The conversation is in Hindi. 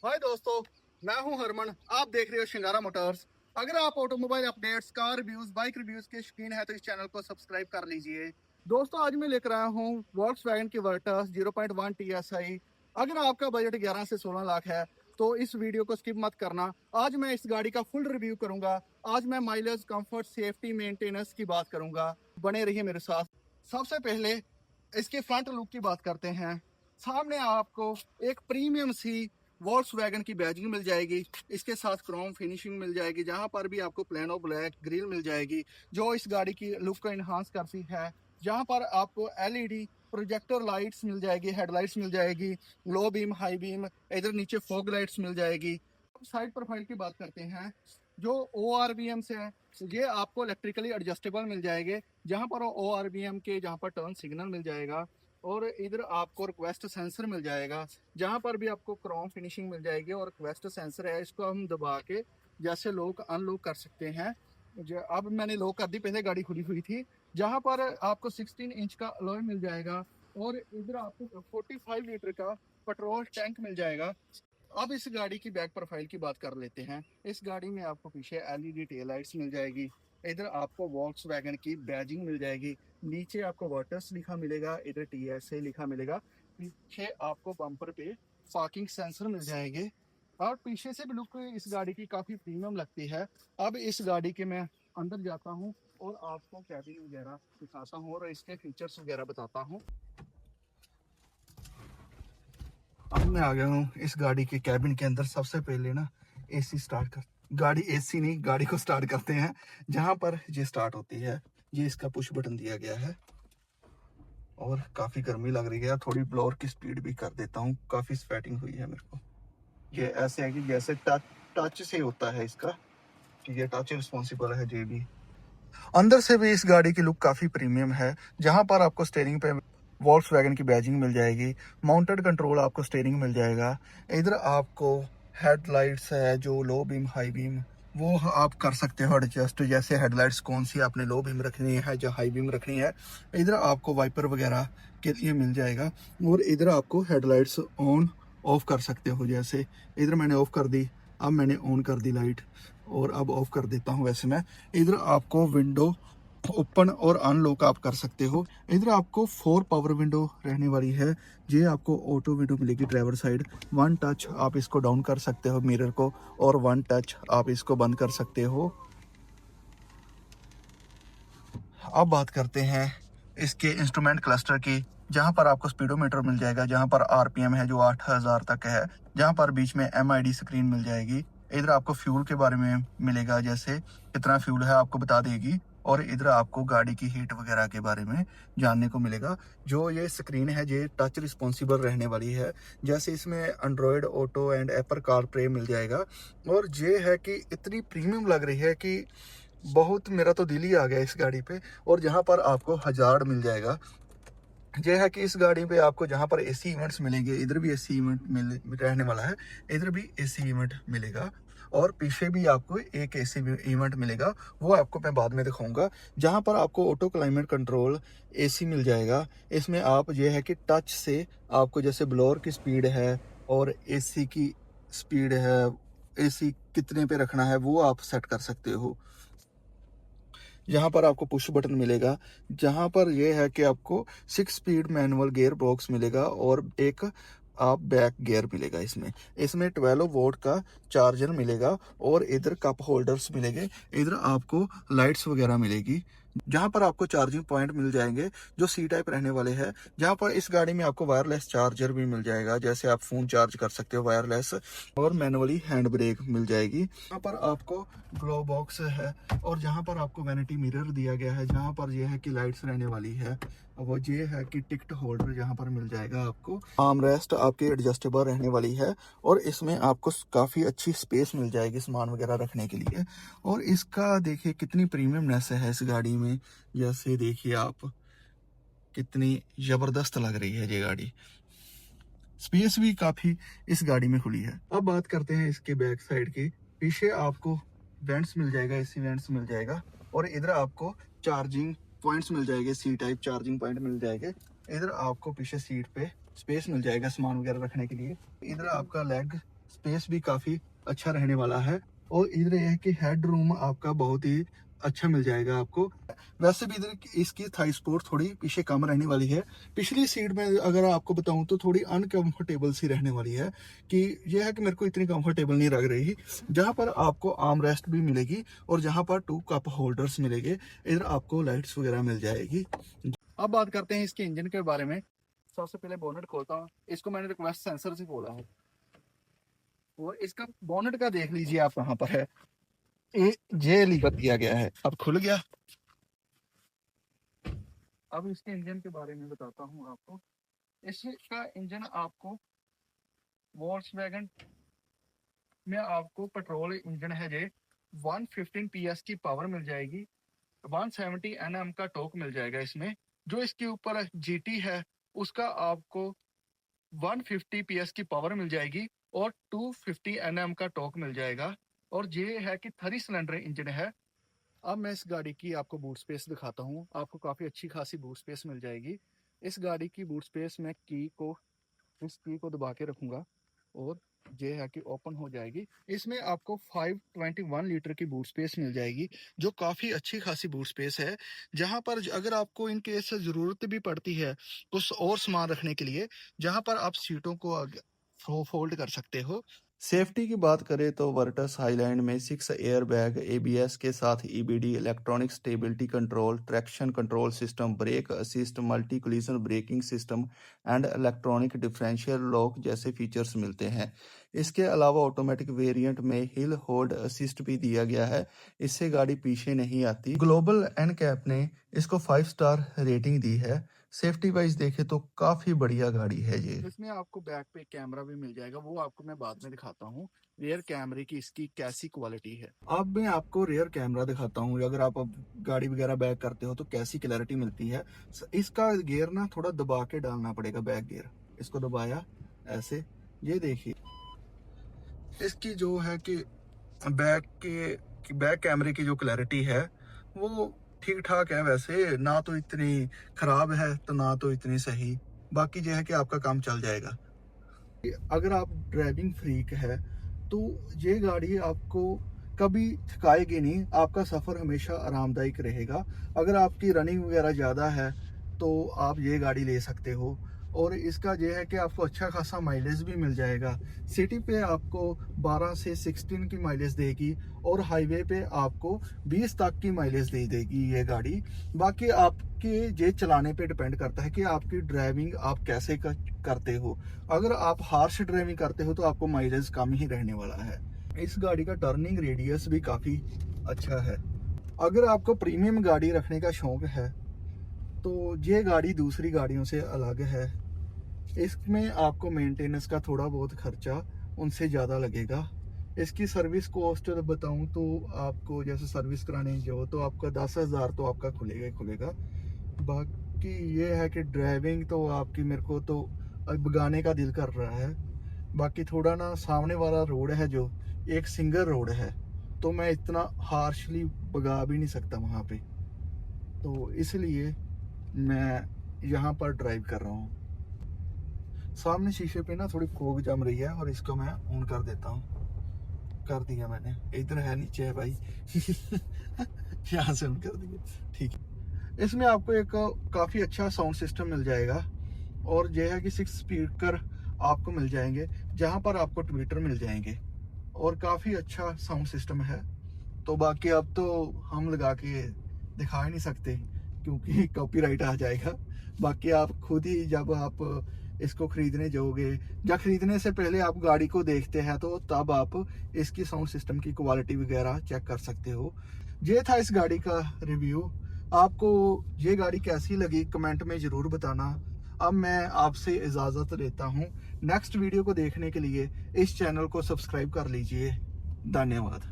हाय दोस्तों, मैं हूं हरमन। आप देख रहे हो शिंगारा मोटर्स। अगर आप automobile updates, car reviews, bike reviews के शौकीन है तो इस चैनल को सब्सक्राइब कर लीजिए। दोस्तों, आज मैं लेकर आया हूं वॉल्क्सवैगन की वर्टस 0.1 TSI। अगर आपका बजट 11 से 16 लाख है तो इस वीडियो को स्किप मत करना। आज मैं इस गाड़ी का फुल रिव्यू करूंगा। आज मैं माइलेज, कंफर्ट, सेफ्टी, मेंटेनेंस की बात करूंगा। बने रहिए मेरे साथ। सबसे पहले इसके फ्रंट लुक की बात करते हैं। सामने आपको एक प्रीमियम सी वॉल्क्सवैगन की बैजिंग मिल जाएगी। इसके साथ क्रोम फिनिशिंग मिल जाएगी। जहां पर भी आपको प्लेनो ब्लैक ग्रिल मिल जाएगी जो इस गाड़ी की लुक को इन्हांस करती है। जहां पर आपको एलईडी प्रोजेक्टर लाइट्स मिल जाएगी, हेडलाइट्स मिल जाएगी, लो बीम, हाई बीम, इधर नीचे फॉग लाइट्स मिल जाएगी। साइड प्रोफाइल की बात करते हैं। जो ORVM से है ये आपको इलेक्ट्रिकली एडजस्टेबल मिल जाएंगे। जहां पर ORVM के जहां पर टर्न सिग्नल मिल जाएगा और इधर आपको रिक्वेस्ट सेंसर मिल जाएगा। जहां पर भी आपको क्रोम फिनिशिंग मिल जाएगी और रिक्वेस्ट सेंसर है, इसको हम दबा के जैसे लॉक अनलॉक कर सकते हैं। जो अब मैंने लॉक कर दी, पहले गाड़ी खुली हुई थी। जहां पर आपको 16 इंच का अलॉय मिल जाएगा और इधर आपको 45 लीटर का पेट्रोल टैंक मिल जाएगा। अब इस गाड़ी की बैक प्रोफाइल की बात कर लेते हैं। इस गाड़ी में आपको पीछे एलईडी टेल लाइट्स मिल जाएगी। इधर आपको वॉल्क्सवैगन की बैजिंग मिल जाएगी। नीचे आपको वाटर्स लिखा मिलेगा, इधर TSA लिखा मिलेगा। पीछे आपको बम्पर पे पार्किंग सेंसर मिल जाएंगे और पीछे से भी लुक इस गाड़ी की काफी प्रीमियम लगती है। अब इस गाड़ी के मैं अंदर जाता हूँ और आपको कैबिन वगैरह दिखाता हूँ और इसके फीचर्स वगैरह बताता हूँ। अब मैं आ गया हूँ इस गाड़ी के कैबिन के अंदर। सबसे पहले ना एसी स्टार्ट कर, गाड़ी एसी नहीं, गाड़ी को स्टार्ट करते हैं। जहां पर ये स्टार्ट होती है, ये इसका पुश बटन दिया गया है और काफी गर्मी लग रही है। थोड़ी ब्लोअर की स्पीड भी कर देता हूँ, काफी स्वेटिंग हुई है मेरे को। ये ऐसे है कि जैसे टच से होता है इसका, कि ये टच रिस्पॉन्सिबल है। जे भी अंदर से भी इस गाड़ी की लुक काफी प्रीमियम है। जहां पर आपको स्टीयरिंग पे वॉल्क्सवैगन की बैजिंग मिल जाएगी, माउंटेड कंट्रोल आपको स्टीयरिंग मिल जाएगा। इधर आपको हेडलाइट्स है जो लो बीम, हाई बीम, वो आप कर सकते हो एडजस्ट। जैसे हेडलाइट्स कौन सी आपने लो बीम रखनी है या हाई बीम रखनी है। इधर आपको वाइपर वगैरह के लिए मिल जाएगा और इधर आपको हेडलाइट्स ऑन ऑफ कर सकते हो। जैसे इधर मैंने ऑफ कर दी, अब मैंने ऑन कर दी लाइट और अब ऑफ कर देता हूँ। वैसे मैं इधर आपको विंडो ओपन और अनलॉक आप कर सकते हो। इधर आपको 4 पावर विंडो रहने वाली है। ये आपको ऑटो विंडो मिलेगी ड्राइवर साइड। 1 टच आप इसको डाउन कर सकते हो मिरर को और 1 टच आप इसको बंद कर सकते हो। अब बात करते हैं इसके इंस्ट्रूमेंट क्लस्टर की। जहां पर आपको स्पीडोमीटर मिल जाएगा, जहां पर RPM है जो 8000 तक है, जहां पर बीच में MID स्क्रीन मिल जाएगी। इधर आपको फ्यूल के बारे में मिलेगा, जैसे कितना फ्यूल है आपको बता देगी। और इधर आपको गाड़ी की हीट वगैरह के बारे में जानने को मिलेगा। जो ये स्क्रीन है ये टच रिस्पॉन्सिबल रहने वाली है। जैसे इसमें Android Auto and Apple CarPlay मिल जाएगा। और ये है कि इतनी प्रीमियम लग रही है कि बहुत, मेरा तो दिल ही आ गया इस गाड़ी पे। और जहां पर आपको हजार्ड मिल जाएगा। यह है कि इस गाड़ी पे आपको जहां पर AC इवेंट्स मिलेंगे, इधर भी AC इवेंट मिल रहने वाला है, इधर भी AC इवेंट मिलेगा और पीछे भी आपको एक AC इवेंट मिलेगा। वो आपको मैं बाद में दिखाऊंगा। जहां पर आपको ऑटो क्लाइमेट कंट्रोल AC मिल जाएगा। इसमें आप ये है कि टच से आपको जैसे ब्लोअर की स्पीड है और AC की स्पीड है, AC कितने पे रखना है वो आप सेट कर सकते हो। यहाँ पर आपको पुश बटन मिलेगा। जहाँ पर यह है कि आपको 6 स्पीड मैनुअल गियर बॉक्स मिलेगा और एक आप बैक गियर मिलेगा। इसमें 12 वोल्ट का चार्जर मिलेगा और इधर कप होल्डर्स मिलेंगे। इधर आपको लाइट्स वगैरह मिलेगी। जहाँ पर आपको चार्जिंग पॉइंट मिल जाएंगे जो C टाइप रहने वाले हैं। जहाँ पर इस गाड़ी में आपको वायरलेस चार्जर भी मिल जाएगा, जैसे आप फोन चार्ज कर सकते हो वायरलेस। और मैनुअली हैंड ब्रेक मिल जाएगी। यहाँ पर आपको ग्लो बॉक्स है और जहाँ पर आपको वैनिटी मिरर दिया गया है। जहाँ पर यह है कि लाइट्स रहने वाली है। वो ये है कि टिकट होल्डर जहाँ पर मिल जाएगा आपको। आर्म रेस्ट आपकी एडजस्टेबल रहने वाली है और इसमें आपको काफ़ी अच्छी स्पेस मिल जाएगी सामान वगैरह रखने के लिए। और इसका देखिए कितनी प्रीमियमनेस है इस गाड़ी में। जैसे देखिए आप, कितनी ज़बरदस्त लग रही है ये गाड़ी। स्पेस भी काफ़ी इस गाड़ी में खुली है। अब बात करते हैं इसके बैक साइड की। पीछे आपको वेंट्स मिल जाएगा, AC वेंट्स मिल जाएगा और इधर आपको चार्जिंग पॉइंट्स मिल जाएंगे, C टाइप चार्जिंग पॉइंट मिल जाएंगे। इधर आपको पीछे सीट पे स्पेस मिल जाएगा सामान वगैरह रखने के लिए। इधर आपका लेग स्पेस भी काफ़ी अच्छा रहने वाला है। और इधर यह है कि हेड रूम आपका बहुत ही अच्छा मिल जाएगा आपको। वैसे भी इधर इसकी थाई सपोर्ट थोड़ी पीछे कम रहने वाली है। पिछली सीट में अगर आपको बताऊं तो थोड़ी अनकंफर्टेबल सी रहने वाली है, कि यह है कि मेरे को इतनी कंफर्टेबल नहीं लग रही। जहां पर आपको आर्म रेस्ट भी मिलेगी और जहां पर 2 कप होल्डर्स मिलेंगे। इधर आपको लाइट्स वगैरह मिल जाएगी। अब बात करते हैं इसके इंजन के बारे में। सबसे पहले बोनेट खोलता हूँ। इसको मैंने रिक्वेस्ट सेंसर से खोला है और इसका बोनेट का देख लीजिए आप कहाँ पर है। ये लीवर दिया गया है, अब खुल गया। अब इसके इंजन के बारे में बताता हूँ आपको। इसका इंजन आपको वॉल्क्सवैगन में आपको पेट्रोल इंजन है जे 115 PS की पावर मिल जाएगी। 170 Nm का टॉर्क मिल जाएगा इसमें। जो इसके ऊपर GT है उसका आपको 150 PS की पावर मिल जाएगी और 250 Nm का टॉर्क मिल जाएगा। और ये है कि 3 सिलेंडर इंजन है। अब मैं इस गाड़ी की आपको बूट स्पेस दिखाता हूँ। आपको काफ़ी अच्छी खासी बूट स्पेस मिल जाएगी। इस गाड़ी की बूट स्पेस में इस की को दबा के रखूँगा और ये है कि ओपन हो जाएगी। इसमें आपको 521 लीटर की बूट स्पेस मिल जाएगी, जो काफ़ी अच्छी खासी बूट स्पेस है। जहाँ पर अगर आपको इन केस ज़रूरत भी पड़ती है कुछ और सामान रखने के लिए, जहाँ पर आप सीटों को फोल्ड कर सकते हो। सेफ्टी की बात करें तो वर्टस हाईलैंड में 6 एयर बैग, ABS के साथ EBD, electronic stability control, traction control system, brake assist, multi collision braking system and electronic differential lock जैसे फीचर्स मिलते हैं। इसके अलावा ऑटोमेटिक वेरिएंट में हिल होल्ड असिस्ट भी दिया गया है, इससे गाड़ी पीछे नहीं आती। ग्लोबल एनकैप ने इसको 5 स्टार रेटिंग दी है। सेफ्टी वाइज देखे तो काफी बढ़िया गाड़ी है ये। इसमें आपको बैक पे कैमरा भी मिल जाएगा, वो आपको मैं बाद में दिखाता हूँ रियर कैमरे की इसकी कैसी क्वालिटी है। अब मैं आपको रियर कैमरा दिखाता हूँ। अगर आप अब गाड़ी वगैरह बैक करते हो तो कैसी क्लैरिटी मिलती है। इसका गियर ना थोड़ा दबा के डालना पड़ेगा, बैक गियर। इसको दबाया ऐसे, ये देखिए इसकी जो है कि बैक कैमरे की जो क्लैरिटी है वो ठीक ठाक है। वैसे ना तो इतनी खराब है तो ना तो इतनी सही। बाकी जो है कि आपका काम चल जाएगा। अगर आप ड्राइविंग फ्रीक है तो ये गाड़ी आपको कभी थकाएगी नहीं। आपका सफ़र हमेशा आरामदायक रहेगा। अगर आपकी रनिंग वगैरह ज़्यादा है तो आप ये गाड़ी ले सकते हो। और इसका ये है कि आपको अच्छा खासा माइलेज भी मिल जाएगा। सिटी पे आपको 12 से 16 की माइलेज देगी और हाईवे पे आपको 20 तक की माइलेज दे देगी ये गाड़ी। बाकी आपके ये चलाने पे डिपेंड करता है कि आपकी ड्राइविंग आप कैसे करते हो। अगर आप हार्श ड्राइविंग करते हो तो आपको माइलेज कम ही रहने वाला है। इस गाड़ी का टर्निंग रेडियस भी काफ़ी अच्छा है। अगर आपको प्रीमियम गाड़ी रखने का शौक है तो ये गाड़ी दूसरी गाड़ियों से अलग है। इसमें आपको मेंटेनेंस का थोड़ा बहुत खर्चा उनसे ज़्यादा लगेगा। इसकी सर्विस कॉस्ट बताऊं तो आपको जैसे सर्विस कराने जो तो आपका 10,000 तो आपका खुलेगा ही खुलेगा। बाकी ये है कि ड्राइविंग तो आपकी मेरे को तो अब भगाने का दिल कर रहा है। बाकी थोड़ा ना सामने वाला रोड है जो एक सिंगल रोड है, तो मैं इतना हार्शली भगा भी नहीं सकता वहाँ पे, तो इसलिए मैं यहाँ पर ड्राइव कर रहा हूँ। सामने शीशे पे ना थोड़ी फोग जम रही है और इसको मैं ऑन कर देता हूँ। कर दिया मैंने, इधर है नीचे है भाई यहाँ से ऑन कर दिया, ठीक है। इसमें आपको एक काफ़ी अच्छा साउंड सिस्टम मिल जाएगा और यह है कि 6 स्पीकर आपको मिल जाएंगे, जहाँ पर आपको ट्विटर मिल जाएंगे और काफ़ी अच्छा साउंड सिस्टम है। तो बाकी अब तो हम लगा के दिखा ही नहीं सकते क्योंकि कॉपीराइट आ जाएगा। बाकी आप खुद ही जब आप इसको खरीदने जाओगे या खरीदने से पहले आप गाड़ी को देखते हैं तो तब आप इसकी साउंड सिस्टम की क्वालिटी वगैरह चेक कर सकते हो। ये था इस गाड़ी का रिव्यू। आपको ये गाड़ी कैसी लगी कमेंट में ज़रूर बताना। अब मैं आपसे इजाज़त लेता हूँ। नेक्स्ट वीडियो को देखने के लिए इस चैनल को सब्सक्राइब कर लीजिए। धन्यवाद।